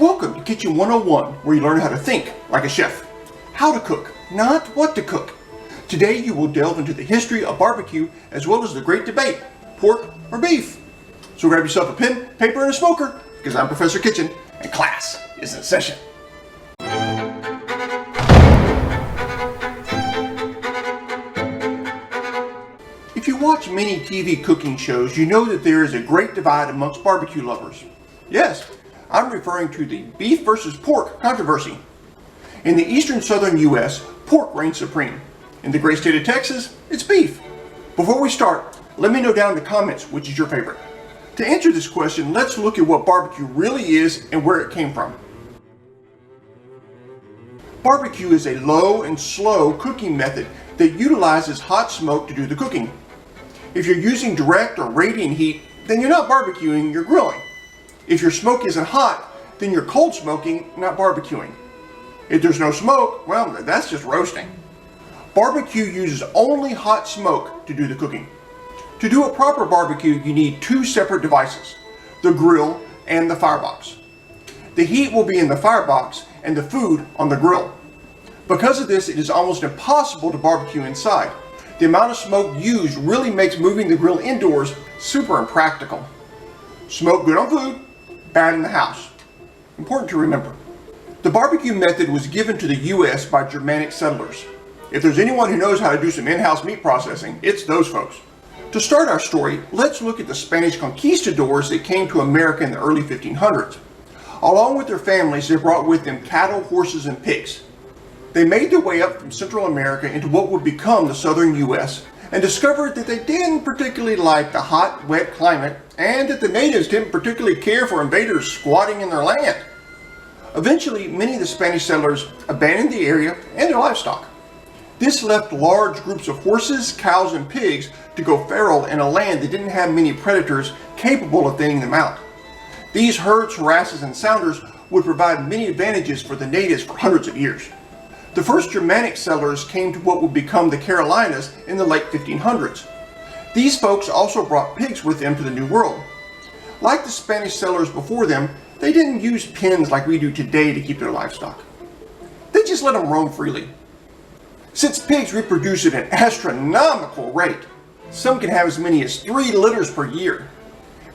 Welcome to Kitchen 101, where you learn how to think like a chef. How to cook, not what to cook. Today you will delve into the history of barbecue as well as the great debate, pork or beef. So grab yourself a pen, paper, and a smoker, because I'm Professor Kitchen and class is in session. If you watch many TV cooking shows, you know that there is a great divide amongst barbecue lovers. Yes, I'm referring to the beef versus pork controversy. In the eastern southern U.S., pork reigns supreme. In the great state of Texas, it's beef. Before we start, let me know down in the comments which is your favorite. To answer this question, let's look at what barbecue really is and where it came from. Barbecue is a low and slow cooking method that utilizes hot smoke to do the cooking. If you're using direct or radiant heat, then you're not barbecuing, you're grilling. If your smoke isn't hot, then you're cold smoking, not barbecuing. If there's no smoke, well, that's just roasting. Barbecue uses only hot smoke to do the cooking. To do a proper barbecue, you need two separate devices, the grill and the firebox. The heat will be in the firebox and the food on the grill. Because of this, it is almost impossible to barbecue inside. The amount of smoke used really makes moving the grill indoors super impractical. Smoke good on food, bad in the house. Important to remember. The barbecue method was given to the U.S. by Germanic settlers. If there's anyone who knows how to do some in-house meat processing, it's those folks. To start our story, let's look at the Spanish conquistadors that came to America in the early 1500s. Along with their families, they brought with them cattle, horses, and pigs. They made their way up from Central America into what would become the southern U.S. and discovered that they didn't particularly like the hot, wet climate and that the natives didn't particularly care for invaders squatting in their land. Eventually, many of the Spanish settlers abandoned the area and their livestock. This left large groups of horses, cows, and pigs to go feral in a land that didn't have many predators capable of thinning them out. These herds, harasses, and sounders would provide many advantages for the natives for hundreds of years. The first Germanic settlers came to what would become the Carolinas in the late 1500s. These folks also brought pigs with them to the New World. Like the Spanish settlers before them, they didn't use pens like we do today to keep their livestock. They just let them roam freely. Since pigs reproduce at an astronomical rate, some can have as many as 3 litters per year,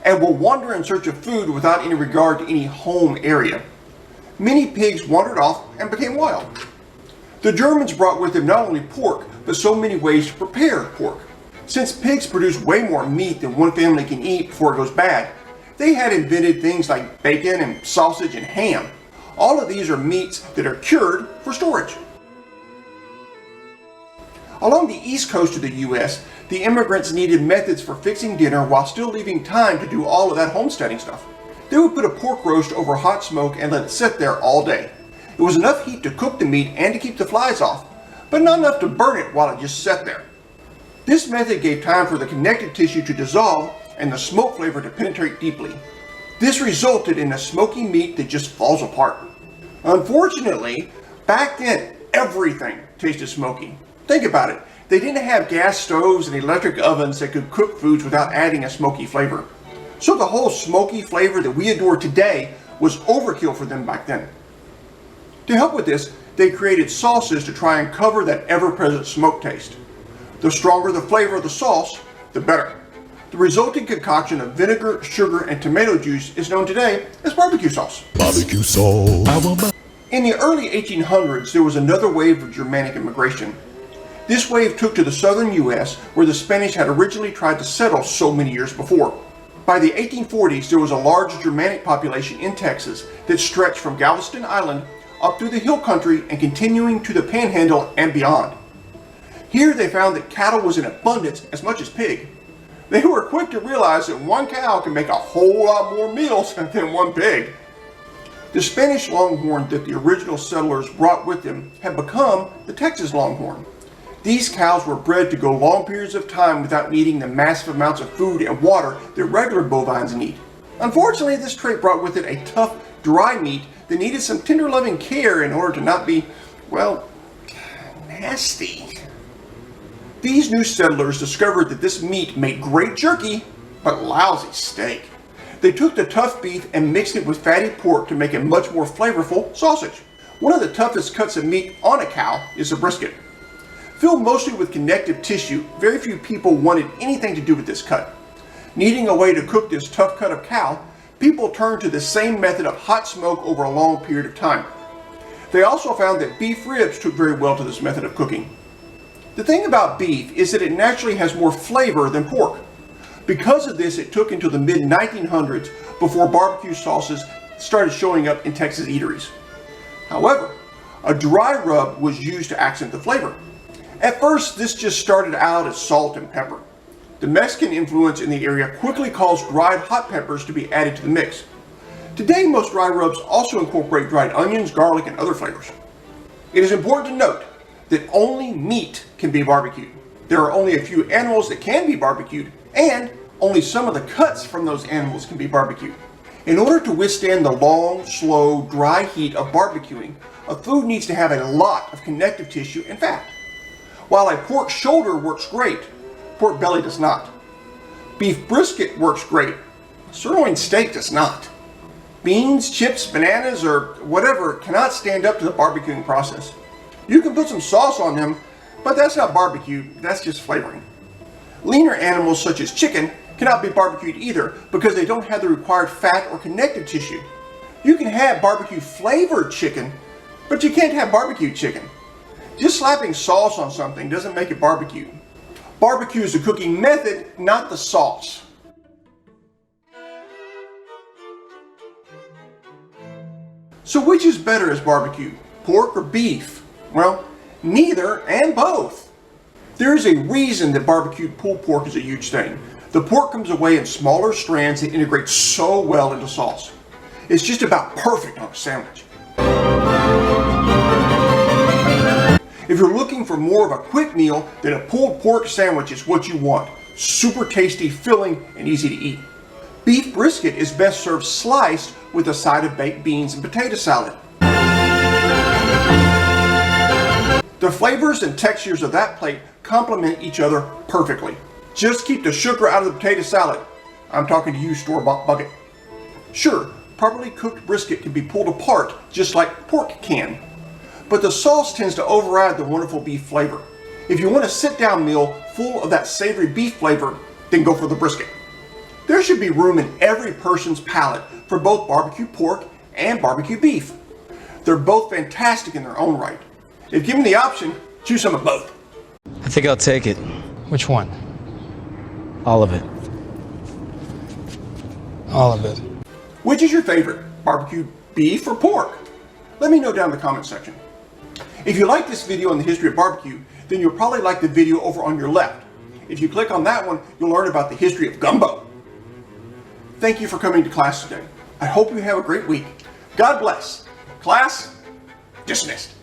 and will wander in search of food without any regard to any home area. Many pigs wandered off and became wild. The Germans brought with them not only pork, but so many ways to prepare pork. Since pigs produce way more meat than one family can eat before it goes bad, they had invented things like bacon and sausage and ham. All of these are meats that are cured for storage. Along the east coast of the U.S., the immigrants needed methods for fixing dinner while still leaving time to do all of that homesteading stuff. They would put a pork roast over hot smoke and let it sit there all day. It was enough heat to cook the meat and to keep the flies off, but not enough to burn it while it just sat there. This method gave time for the connective tissue to dissolve and the smoke flavor to penetrate deeply. This resulted in a smoky meat that just falls apart. Unfortunately, back then, everything tasted smoky. Think about it. They didn't have gas stoves and electric ovens that could cook foods without adding a smoky flavor. So the whole smoky flavor that we adore today was overkill for them back then. To help with this, they created sauces to try and cover that ever-present smoke taste. The stronger the flavor of the sauce, the better. The resulting concoction of vinegar, sugar, and tomato juice is known today as barbecue sauce. Barbecue sauce. In the early 1800s, there was another wave of Germanic immigration. This wave took to the southern U.S., where the Spanish had originally tried to settle so many years before. By the 1840s, there was a large Germanic population in Texas that stretched from Galveston Island up through the hill country and continuing to the Panhandle and beyond. Here they found that cattle was in abundance as much as pig. They were quick to realize that one cow can make a whole lot more meals than one pig. The Spanish longhorn that the original settlers brought with them had become the Texas longhorn. These cows were bred to go long periods of time without needing the massive amounts of food and water that regular bovines need. Unfortunately, this trait brought with it a tough, dry meat that needed some tender loving care in order to not be, well, nasty. These new settlers discovered that this meat made great jerky, but lousy steak. They took the tough beef and mixed it with fatty pork to make a much more flavorful sausage. One of the toughest cuts of meat on a cow is the brisket. Filled mostly with connective tissue, very few people wanted anything to do with this cut. Needing a way to cook this tough cut of cow, people turned to the same method of hot smoke over a long period of time. They also found that beef ribs took very well to this method of cooking. The thing about beef is that it naturally has more flavor than pork. Because of this, it took until the mid-1900s before barbecue sauces started showing up in Texas eateries. However, a dry rub was used to accent the flavor. At first, this just started out as salt and pepper. The Mexican influence in the area quickly caused dried hot peppers to be added to the mix. Today, most dry rubs also incorporate dried onions, garlic, and other flavors. It is important to note that only meat can be barbecued. There are only a few animals that can be barbecued, and only some of the cuts from those animals can be barbecued. In order to withstand the long, slow, dry heat of barbecuing, a food needs to have a lot of connective tissue and fat. While a pork shoulder works great, pork belly does not. Beef brisket works great, sirloin steak does not. Beans, chips, bananas, or whatever cannot stand up to the barbecuing process. You can put some sauce on them, but that's not barbecue, that's just flavoring. Leaner animals such as chicken cannot be barbecued either because they don't have the required fat or connective tissue. You can have barbecue flavored chicken, but you can't have barbecue chicken. Just slapping sauce on something doesn't make it barbecue. Barbecue is the cooking method, not the sauce. So which is better as barbecue, pork or beef? Well, neither and both. There is a reason that barbecued pulled pork is a huge thing. The pork comes away in smaller strands that integrate so well into sauce. It's just about perfect on a sandwich. If you're looking for more of a quick meal, then a pulled pork sandwich is what you want. Super tasty, filling, and easy to eat. Beef brisket is best served sliced with a side of baked beans and potato salad. The flavors and textures of that plate complement each other perfectly. Just keep the sugar out of the potato salad. I'm talking to you, store-bought bucket. Sure, properly cooked brisket can be pulled apart just like pork can, but the sauce tends to override the wonderful beef flavor. If you want a sit-down meal full of that savory beef flavor, then go for the brisket. There should be room in every person's palate for both barbecue pork and barbecue beef. They're both fantastic in their own right. If given the option, choose some of both. I think I'll take it. Which one? All of it. All of it. Which is your favorite, barbecue beef or pork? Let me know down in the comment section. If you like this video on the history of barbecue, then you'll probably like the video over on your left. If you click on that one, you'll learn about the history of gumbo. Thank you for coming to class today. I hope you have a great week. God bless. Class dismissed.